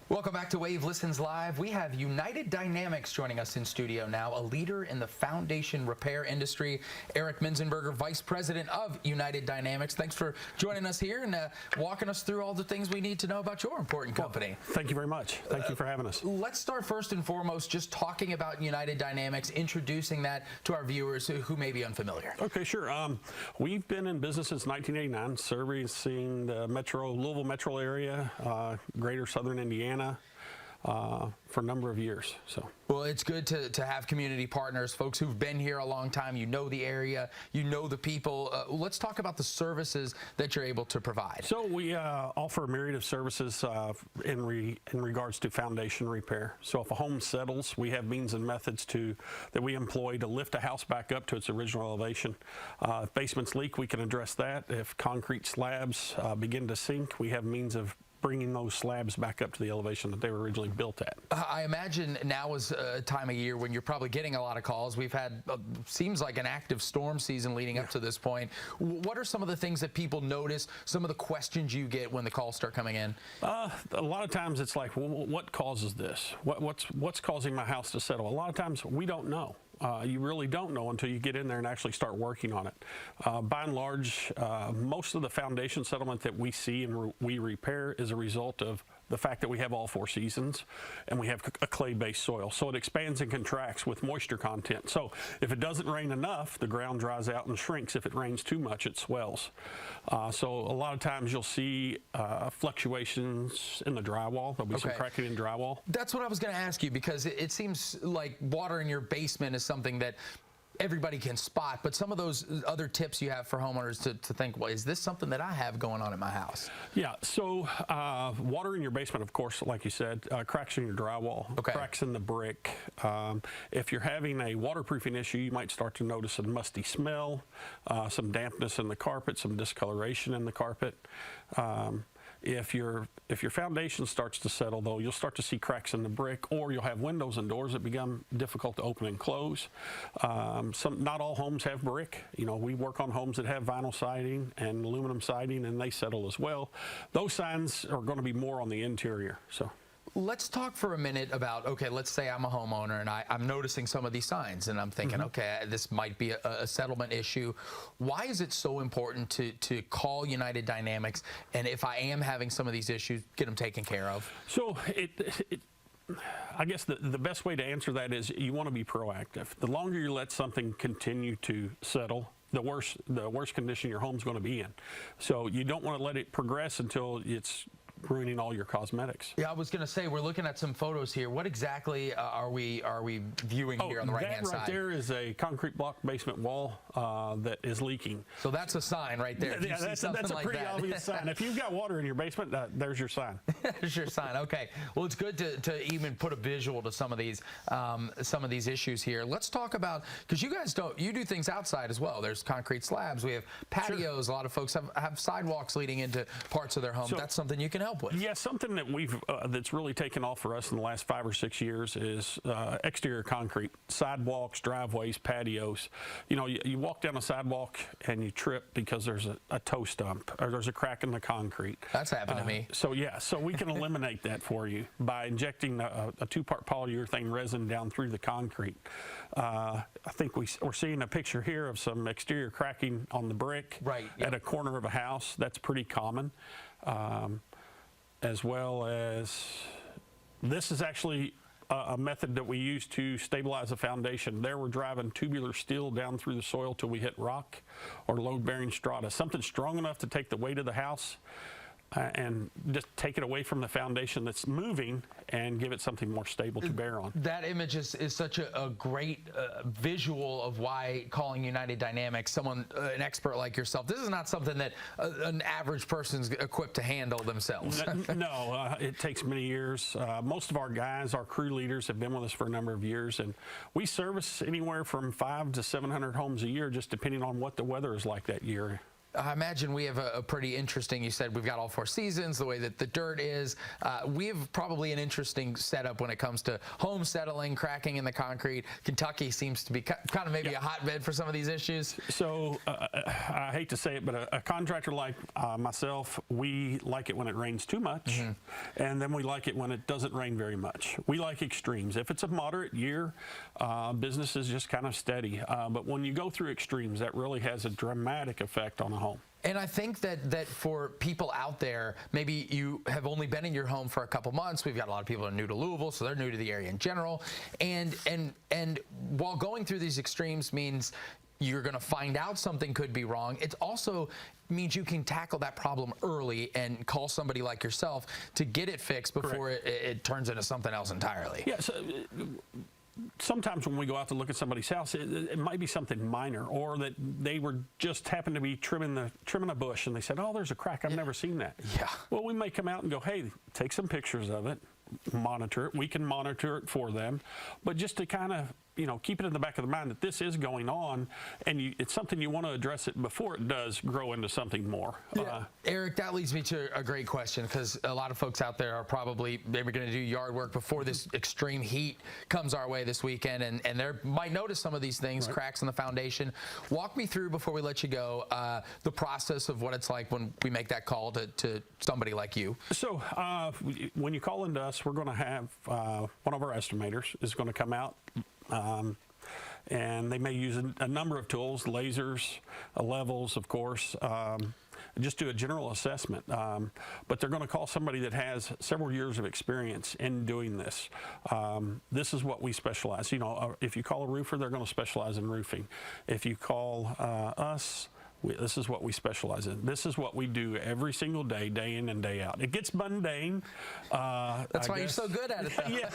Welcome back to Wave Listens Live. We have United Dynamics joining us in studio now, a leader in the foundation repair industry. Eric Menzenberger, Vice President of United Dynamics. Thanks for joining us here and walking us through all the things we need to know about your important company. Well, thank you very much. Thank you for having us. Let's start first and foremost just talking about United Dynamics, introducing that to our viewers who may be unfamiliar. Okay, sure. We've been in business since 1989, servicing the Louisville metro area, greater southern Indiana, for a number of years. Well, it's good to have community partners, folks who've been here a long time. You know the area, you know the people. Let's talk about the services that you're able to provide. So we offer a myriad of services in regards to foundation repair. So if a home settles, we have means and methods that we employ to lift a house back up to its original elevation. If basements leak, we can address that. If concrete slabs begin to sink, we have means of bringing those slabs back up to the elevation that they were originally built at. I imagine now is a time of year when you're probably getting a lot of calls. We've had, seems like an active storm season leading up to this point. What are some of the things that people notice, some of the questions you get when the calls start coming in? A lot of times it's like, well, what causes this? What's causing my house to settle? A lot of times we don't know. You really don't know until you get in there and actually start working on it. By and large, most of the foundation settlement that we see and we repair is a result of the fact that we have all four seasons and we have a clay-based soil. So it expands and contracts with moisture content. So if it doesn't rain enough, the ground dries out and shrinks. If it rains too much, it swells. So a lot of times you'll see fluctuations in the drywall. There'll be some cracking in drywall. That's what I was going to ask you, because it seems like water in your basement is something that everybody can spot, but some of those other tips you have for homeowners to think, well, is this something that I have going on in my house? Yeah, so water in your basement, of course, like you said, cracks in your drywall, cracks in the brick. If you're having a waterproofing issue, you might start to notice a musty smell, some dampness in the carpet, some discoloration in the carpet. If your foundation starts to settle, though, you'll start to see cracks in the brick, or you'll have windows and doors that become difficult to open and close. Not all homes have brick. You know, we work on homes that have vinyl siding and aluminum siding, and they settle as well. Those signs are going to be more on the interior. So. Let's talk for a minute about, okay, let's say I'm a homeowner and I'm noticing some of these signs and I'm thinking, okay, this might be a settlement issue. Why is it so important to call United Dynamics, and if I am having some of these issues, get them taken care of? So I guess the best way to answer that is you want to be proactive. The longer you let something continue to settle, the worse condition your home's going to be in. So you don't want to let it progress until it's ruining all your cosmetics. Yeah, I was going to say, we're looking at some photos here. What exactly are we viewing here on the right-hand side? That right there is a concrete block basement wall that is leaking. So that's a sign right there. Yeah, that's a pretty obvious sign. If you've got water in your basement, there's your sign. There's your sign. Okay. Well, it's good to even put a visual to some of these issues here. Let's talk about, because you do things outside as well. There's concrete slabs. We have patios. A lot of folks have sidewalks leading into parts of their home. So that's something you can help with. Yeah, something that that's really taken off for us in the last 5 or 6 years is exterior concrete, sidewalks, driveways, patios. You know, you walk down a sidewalk and you trip because there's a toe stump or there's a crack in the concrete. That's happened to me. So yeah, so we can eliminate that for you by injecting a 2-part polyurethane resin down through the concrete. I think we're seeing a picture here of some exterior cracking on the brick at a corner of a house. That's pretty common. As well as, this is actually a method that we use to stabilize a foundation. There we're driving tubular steel down through the soil till we hit rock or load-bearing strata, something strong enough to take the weight of the house and just take it away from the foundation that's moving and give it something more stable to bear on. That image is such a great visual of why calling United Dynamics, an expert like yourself, this is not something that an average person's equipped to handle themselves. No, it takes many years. Most of our guys, our crew leaders, have been with us for a number of years, and we service anywhere from 500 to 700 homes a year, just depending on what the weather is like that year. I imagine we have a pretty interesting, you said we've got all 4 seasons, the way that the dirt is. We have probably an interesting setup when it comes to home settling, cracking in the concrete. Kentucky seems to be kind of maybe a hotbed for some of these issues. So I hate to say it, but a contractor like myself, we like it when it rains too much, and then we like it when it doesn't rain very much. We like extremes. If it's a moderate year, business is just kind of steady. But when you go through extremes, that really has a dramatic effect on a home. And I think that for people out there, maybe you have only been in your home for a couple months. We've got a lot of people who are new to Louisville, so they're new to the area in general. And while going through these extremes means you're going to find out something could be wrong, it also means you can tackle that problem early and call somebody like yourself to get it fixed before it turns into something else entirely. Yeah. So, sometimes when we go out to look at somebody's house, it might be something minor, or that they were just happened to be trimming a bush and they said, "Oh, there's a crack. I've never seen that." Yeah. Well, we may come out and go, "Hey, take some pictures of it, monitor it." We can monitor it for them, but just to kind of keep it in the back of the mind that this is going on, and it's something you want to address it before it does grow into something more. Yeah. Eric, that leads me to a great question, because a lot of folks out there are probably maybe going to do yard work before this extreme heat comes our way this weekend, and they might notice some of these things, cracks in the foundation. Walk me through, before we let you go, the process of what it's like when we make that call to somebody like you. So when you call into us, we're going to have one of our estimators is going to come out. And they may use a number of tools, lasers, levels, of course, just do a general assessment. But they're going to call somebody that has several years of experience in doing this. This is what we specialize. If you call a roofer, they're going to specialize in roofing. If you call us, this is what we specialize in. This is what we do every single day, day in and day out. It gets mundane. That's why you're so good at it, though. Yeah.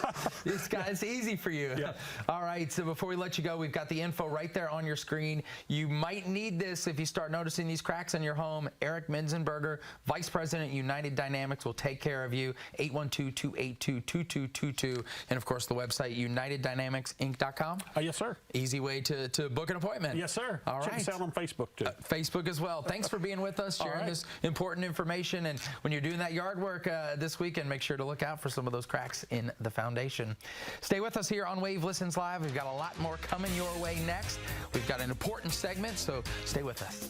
This guy's easy for you. Yeah. All right, so before we let you go, we've got the info right there on your screen. You might need this if you start noticing these cracks in your home. Eric Menzenberger, Vice President, United Dynamics, will take care of you. 812-282-2222. And, of course, the website, uniteddynamicsinc.com. Yes, sir. Easy way to book an appointment. Yes, sir. All Check right. us out on Facebook, too. Facebook as well. Thanks for being with us, sharing this important information. And when you're doing that yard work this weekend, make sure to look out for some of those cracks in the foundation. Stay with us here on Wave Listens Live. We've got a lot more coming your way next. We've got an important segment, so stay with us.